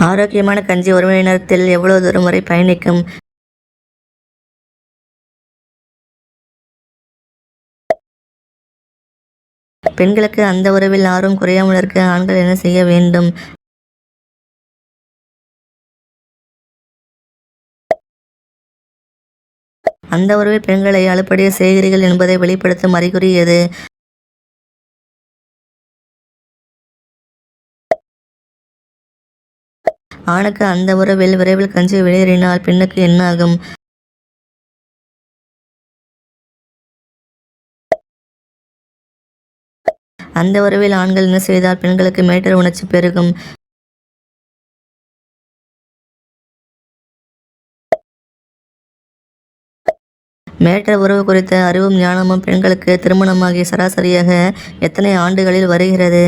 ஆரோக்கியமான கஞ்சி ஒரு மணி நேரத்தில் எவ்வளவு தூரம் வரை பயணிக்கும்? பெண்களுக்கு அந்த உறவில் ஆர்வம் குறையாமல் இருக்க ஆண்கள் என்ன செய்ய வேண்டும்? அந்த உறவில் பெண்களை அலுப்படைய செய்கிறீர்கள் என்பதை வெளிப்படுத்தும் அறிகுறி எது? ஆணுக்கு அந்த உறவில் விரைவில் கஞ்சி வெளியேறினால் பெண்ணுக்கு என்ன ஆகும்? அந்த உறவில் ஆண்கள் என்ன செய்தால் பெண்களுக்கு மேட்டர் உணர்ச்சி பெருகும்? மேட்டர் உறவு குறித்த அறிவும் ஞானமும் பெண்களுக்கு திருமணமாகி சராசரியாக எத்தனை ஆண்டுகளில் வருகிறது?